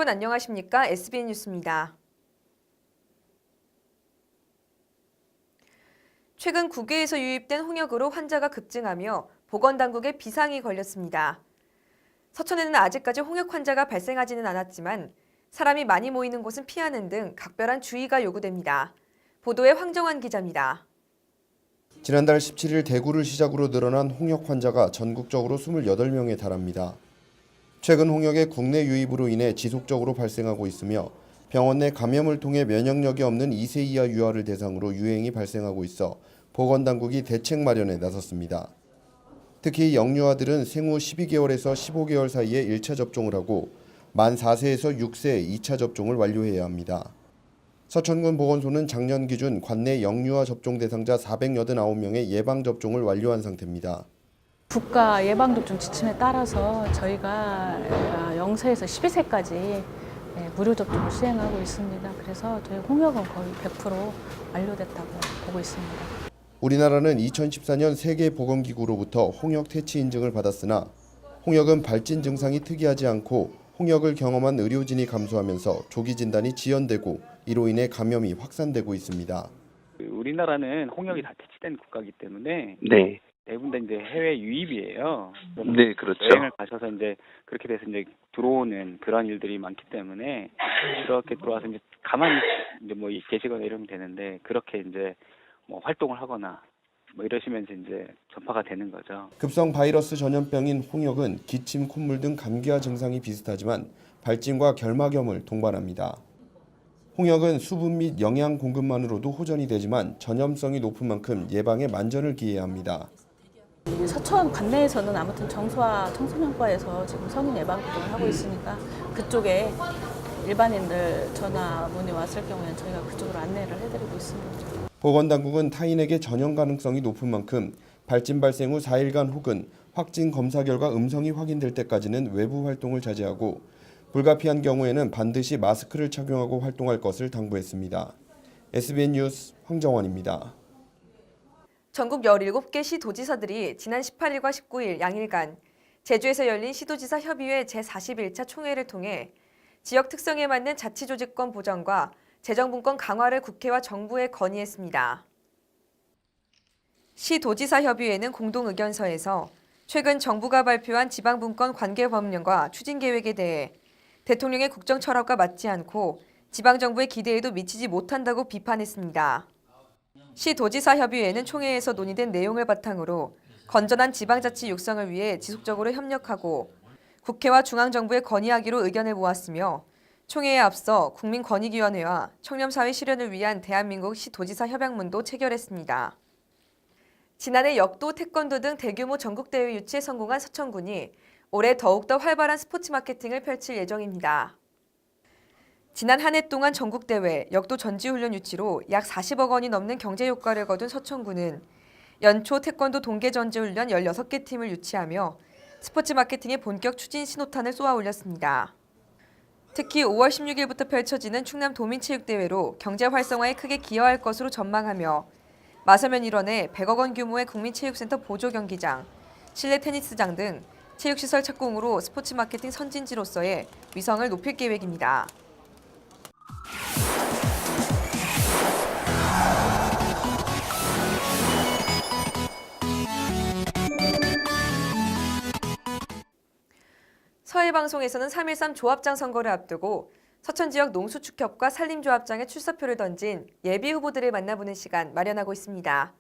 여러분 안녕하십니까? SBN 뉴스입니다. 최근 국외에서 유입된 홍역으로 환자가 급증하며 보건당국에 비상이 걸렸습니다. 서천에는 아직까지 홍역 환자가 발생하지는 않았지만 사람이 많이 모이는 곳은 피하는 등 각별한 주의가 요구됩니다. 보도에 황정환 기자입니다. 지난달 17일 대구를 시작으로 늘어난 홍역 환자가 전국적으로 28명에 달합니다. 최근 홍역의 국내 유입으로 인해 지속적으로 발생하고 있으며 병원 내 감염을 통해 면역력이 없는 2세 이하 유아를 대상으로 유행이 발생하고 있어 보건당국이 대책 마련에 나섰습니다. 특히 영유아들은 생후 12개월에서 15개월 사이에 1차 접종을 하고 만 4세에서 6세 2차 접종을 완료해야 합니다. 서천군 보건소는 작년 기준 관내 영유아 접종 대상자 489명의 예방접종을 완료한 상태입니다. 국가 예방접종 지침에 따라서 저희가 0세에서 12세까지 무료 접종을 수행하고 있습니다. 그래서 저희 홍역은 거의 100% 완료됐다고 보고 있습니다. 우리나라는 2014년 세계보건기구로부터 홍역 퇴치 인증을 받았으나 홍역은 발진 증상이 특이하지 않고 홍역을 경험한 의료진이 감소하면서 조기 진단이 지연되고 이로 인해 감염이 확산되고 있습니다. 우리나라는 홍역이 다 퇴치된 국가이기 때문에 네. 대부분 다 이제 해외 유입이에요. 네, 그렇죠. 여행을 가셔서 이제 그렇게 돼서 이제 들어오는 그런 일들이 많기 때문에 그렇게 들어와서 이제 가만히 이제 뭐 계시거나 이러면 되는데 그렇게 이제 뭐 활동을 하거나 뭐 이러시면서 이제 전파가 되는 거죠. 급성 바이러스 전염병인 홍역은 기침, 콧물 등 감기와 증상이 비슷하지만 발진과 결막염을 동반합니다. 홍역은 수분 및 영양 공급만으로도 호전이 되지만 전염성이 높은 만큼 예방에 만전을 기해야 합니다. 서천 관내에서는 아무튼 정소와 청소년과에서 지금 성인 예방접종을 하고 있으니까 그쪽에 일반인들 전화 문의 왔을 경우에는 저희가 그쪽으로 안내를 해드리고 있습니다. 보건당국은 타인에게 전염 가능성이 높은 만큼 발진 발생 후 4일간 혹은 확진 검사 결과 음성이 확인될 때까지는 외부 활동을 자제하고 불가피한 경우에는 반드시 마스크를 착용하고 활동할 것을 당부했습니다. SBN 뉴스 황정환입니다. 전국 17개 시도지사들이 지난 18일과 19일 양일간 제주에서 열린 시도지사 협의회 제41차 총회를 통해 지역 특성에 맞는 자치조직권 보전과 재정분권 강화를 국회와 정부에 건의했습니다. 시도지사 협의회는 공동의견서에서 최근 정부가 발표한 지방분권 관계법령과 추진계획에 대해 대통령의 국정 철학과 맞지 않고 지방정부의 기대에도 미치지 못한다고 비판했습니다. 시도지사 협의회는 총회에서 논의된 내용을 바탕으로 건전한 지방자치 육성을 위해 지속적으로 협력하고 국회와 중앙정부에 건의하기로 의견을 모았으며 총회에 앞서 국민권익위원회와 청렴사회 실현을 위한 대한민국 시도지사 협약문도 체결했습니다. 지난해 역도, 태권도 등 대규모 전국대회 유치에 성공한 서천군이 올해 더욱더 활발한 스포츠 마케팅을 펼칠 예정입니다. 지난 한 해 동안 전국대회, 역도 전지훈련 유치로 약 40억 원이 넘는 경제효과를 거둔 서천군은 연초 태권도 동계전지훈련 16개 팀을 유치하며 스포츠 마케팅의 본격 추진 신호탄을 쏘아 올렸습니다. 특히 5월 16일부터 펼쳐지는 충남 도민체육대회로 경제 활성화에 크게 기여할 것으로 전망하며 마서면 일원에 100억 원 규모의 국민체육센터 보조 경기장, 실내 테니스장 등 체육시설 착공으로 스포츠 마케팅 선진지로서의 위성을 높일 계획입니다. 서해방송에서는 3.13 조합장 선거를 앞두고 서천 지역 농수축협과 산림조합장에 출사표를 던진 예비 후보들을 만나보는 시간 마련하고 있습니다.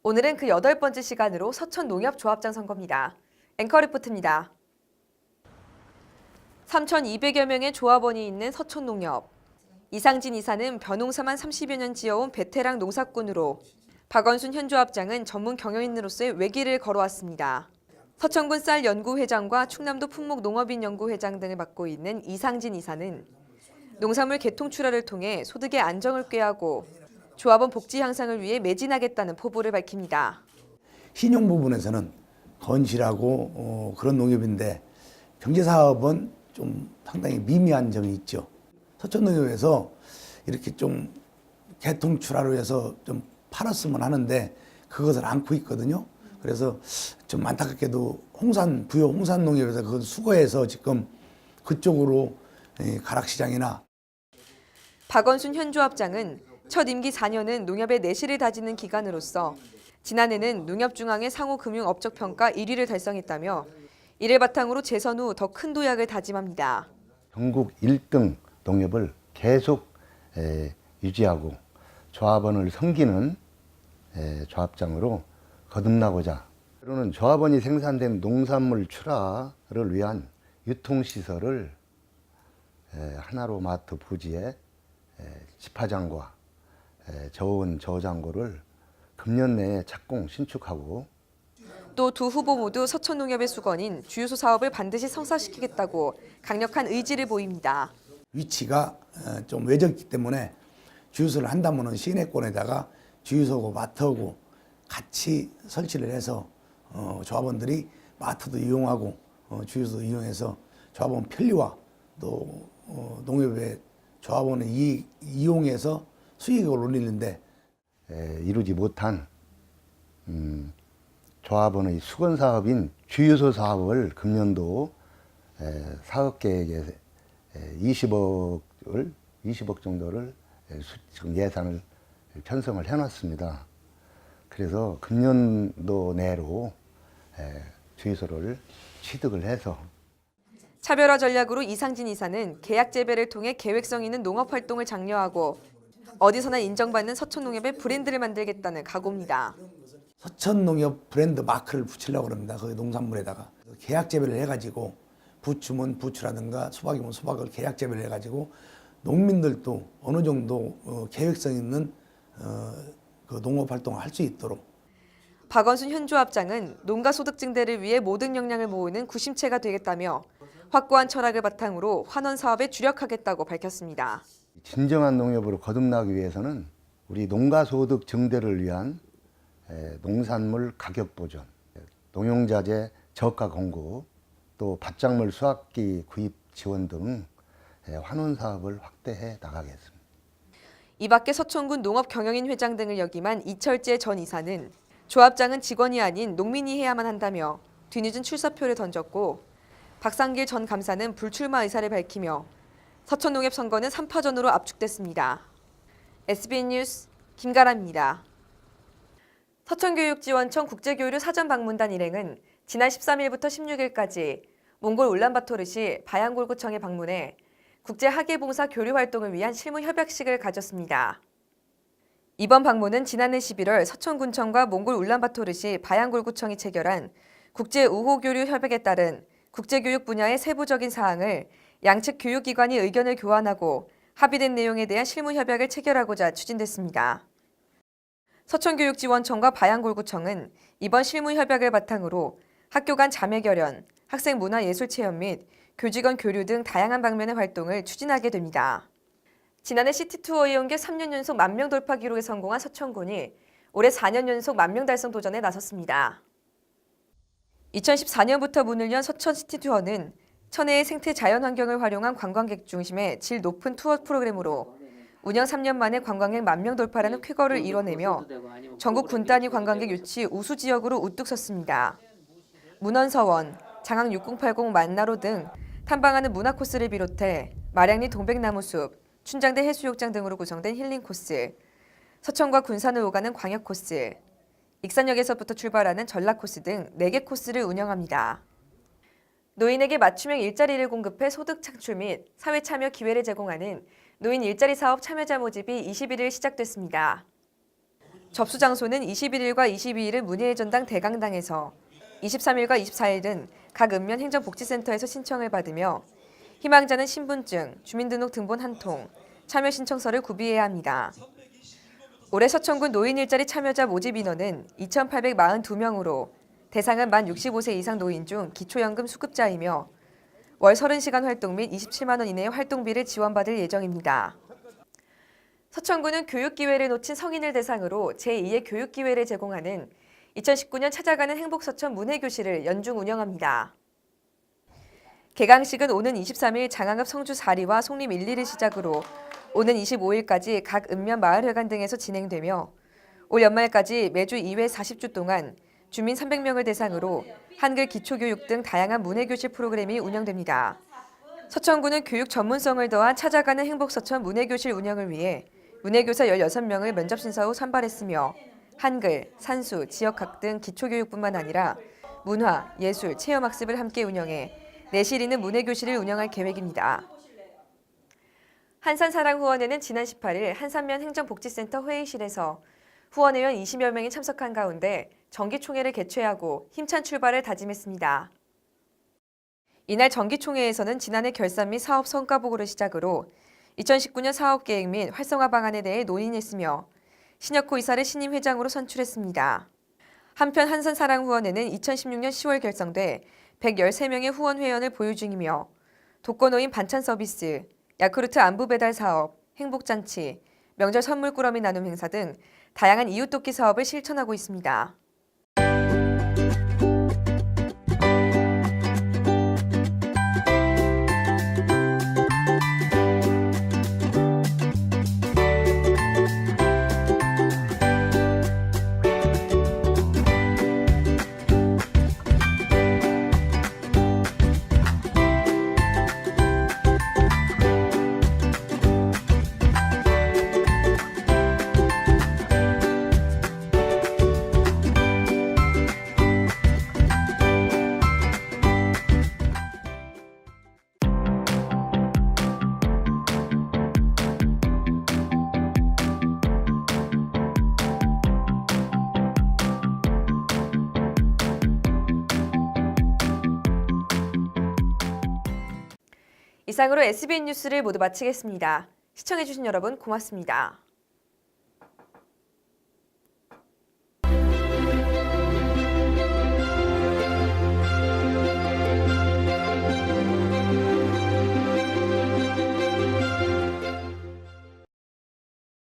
오늘은 그 8번째 시간으로 서천 농협조합장 선거입니다. 앵커 리포트입니다. 3,200여 명의 조합원이 있는 서천 농협. 이상진 이사는 벼농사만 30여 년 지어온 베테랑 농사꾼으로 박원순 현 조합장은 전문 경영인으로서의 외길을 걸어왔습니다. 서천군 쌀연구회장과 충남도 품목농업인연구회장 등을 맡고 있는 이상진 이사는 농산물 개통 출하를 통해 소득의 안정을 꾀하고 조합원 복지 향상을 위해 매진하겠다는 포부를 밝힙니다. 신용 부분에서는 건실하고 그런 농협인데 경제사업은 좀 상당히 미미한 점이 있죠. 서천농협에서 이렇게 좀 개통 출하로 해서 좀 팔았으면 하는데 그것을 안고 있거든요. 그래서 좀 안타깝게도 부여 홍산농협에서 그걸 수거해서 지금 그쪽으로 가락시장이나 박원순 현 조합장은 첫 임기 4년은 농협의 내실을 다지는 기간으로서 지난해는 농협중앙의 상호금융업적평가 1위를 달성했다며 이를 바탕으로 재선 후 더 큰 도약을 다짐합니다. 전국 1등 농협을 계속 유지하고 조합원을 섬기는 조합장으로 거듭나고자, 때로는 조합원이 생산된 농산물 출하를 위한 유통시설을 하나로마트 부지에 집화장과 저온 저장고를 금년 내에 착공 신축하고, 또 두 후보 모두 서천농협의 수건인 주유소 사업을 반드시 성사시키겠다고 강력한 의지를 보입니다. 위치가 좀 외졌기 때문에 주유소를 한다면은 시내권에다가 주유소고 마트하고 같이 설치를 해서 조합원들이 마트도 이용하고 주유소도 이용해서 조합원 편리와 또 농협의 조합원을 이용해서 수익을 올리는데 이루지 못한 조합원의 수건 사업인 주유소 사업을 금년도 사업 계획에 20억 정도를 지금 예산을 편성을 해놨습니다. 그래서 금년도 내로 주유소를 취득을 해서, 차별화 전략으로 이상진 이사는 계약 재배를 통해 계획성 있는 농업 활동을 장려하고 어디서나 인정받는 서천농협의 브랜드를 만들겠다는 각오입니다. 서천농협 브랜드 마크를 붙이려고 합니다. 그 농산물에다가 계약 재배를 해가지고 부추면 부추라든가 수박이면 수박을 계약 재배를 해가지고 농민들도 어느 정도 계획성 있는 그 농업 활동을 할 수 있도록. 박원순 현 조합장은 농가 소득 증대를 위해 모든 역량을 모으는 구심체가 되겠다며 확고한 철학을 바탕으로 환원 사업에 주력하겠다고 밝혔습니다. 진정한 농협으로 거듭나기 위해서는 우리 농가 소득 증대를 위한 농산물 가격 보전, 농용자재 저가 공급, 또 밭작물 수확기 구입 지원 등 환원 사업을 확대해 나가겠습니다. 이 밖에 서천군 농업경영인 회장 등을 역임한 이철재 전 이사는 조합장은 직원이 아닌 농민이 해야만 한다며 뒤늦은 출사표를 던졌고, 박상길 전 감사는 불출마 의사를 밝히며 서천농협 선거는 3파전으로 압축됐습니다. SBN 뉴스 김가라입니다. 서천교육지원청 국제교류 사전방문단 일행은 지난 13일부터 16일까지 몽골 울란바토르시 바얀골구청에 방문해 국제학예봉사 교류 활동을 위한 실무 협약식을 가졌습니다. 이번 방문은 지난해 11월 서천군청과 몽골 울란바토르시 바얀골구청이 체결한 국제우호교류 협약에 따른 국제교육 분야의 세부적인 사항을 양측 교육기관이 의견을 교환하고 합의된 내용에 대한 실무 협약을 체결하고자 추진됐습니다. 서천교육지원청과 바얀골구청은 이번 실무 협약을 바탕으로 학교 간 자매 결연, 학생 문화예술체험 및 교직원 교류 등 다양한 방면의 활동을 추진하게 됩니다. 지난해 시티투어 이용객 3년 연속 10,000명 돌파 기록에 성공한 서천군이 올해 4년 연속 10,000명 달성 도전에 나섰습니다. 2014년부터 문을 연 서천 시티투어는 천혜의 생태 자연환경을 활용한 관광객 중심의 질 높은 투어 프로그램으로 운영 3년 만에 관광객 10,000명 돌파라는 쾌거를 이뤄내며 전국 군 단위 관광객 유치 우수 지역으로 우뚝 섰습니다. 문헌서원, 장항 6080 만나로 등 탐방하는 문화 코스를 비롯해 마량리 동백나무숲, 춘장대 해수욕장 등으로 구성된 힐링 코스, 서천과 군산을 오가는 광역 코스, 익산역에서부터 출발하는 전락 코스 등 4개 코스를 운영합니다. 노인에게 맞춤형 일자리를 공급해 소득 창출 및 사회 참여 기회를 제공하는 노인 일자리 사업 참여자 모집이 21일 시작됐습니다. 접수 장소는 21일과 22일은 문예의 전당 대강당에서 23일과 24일은 각 읍면 행정복지센터에서 신청을 받으며 희망자는 신분증, 주민등록 등본 한 통, 참여 신청서를 구비해야 합니다. 올해 서천군 노인 일자리 참여자 모집 인원은 2,842명으로 대상은 만 65세 이상 노인 중 기초연금 수급자이며 월 30시간 활동 및 27만 원 이내의 활동비를 지원받을 예정입니다. 서천군은 교육기회를 놓친 성인을 대상으로 제2의 교육기회를 제공하는 2019년 찾아가는 행복서천 문해교실을 연중 운영합니다. 개강식은 오는 23일 장항읍 성주 4리와 송림 1, 2를 시작으로 오는 25일까지 각 읍면 마을회관 등에서 진행되며 올 연말까지 매주 2회 40주 동안 주민 300명을 대상으로 한글 기초교육 등 다양한 문해교실 프로그램이 운영됩니다. 서천구는 교육 전문성을 더한 찾아가는 행복서천 문해교실 운영을 위해 문해교사 16명을 면접 심사 후 선발했으며 한글, 산수, 지역학 등 기초교육뿐만 아니라 문화, 예술, 체험학습을 함께 운영해 내실 있는 문해교실을 운영할 계획입니다. 한산사랑후원회는 지난 18일 한산면 행정복지센터 회의실에서 후원회원 20여 명이 참석한 가운데 정기총회를 개최하고 힘찬 출발을 다짐했습니다. 이날 정기총회에서는 지난해 결산 및 사업 성과 보고를 시작으로 2019년 사업계획 및 활성화 방안에 대해 논의했으며 신혁호 이사를 신임 회장으로 선출했습니다. 한편 한산사랑후원회는 2016년 10월 결성돼 113명의 후원 회원을 보유 중이며 독거노인 반찬 서비스, 야쿠르트 안부 배달 사업, 행복잔치, 명절 선물 꾸러미 나눔 행사 등 다양한 이웃돕기 사업을 실천하고 있습니다. 이상으로 SBN 뉴스를 모두 마치겠습니다. 시청해주신 여러분 고맙습니다.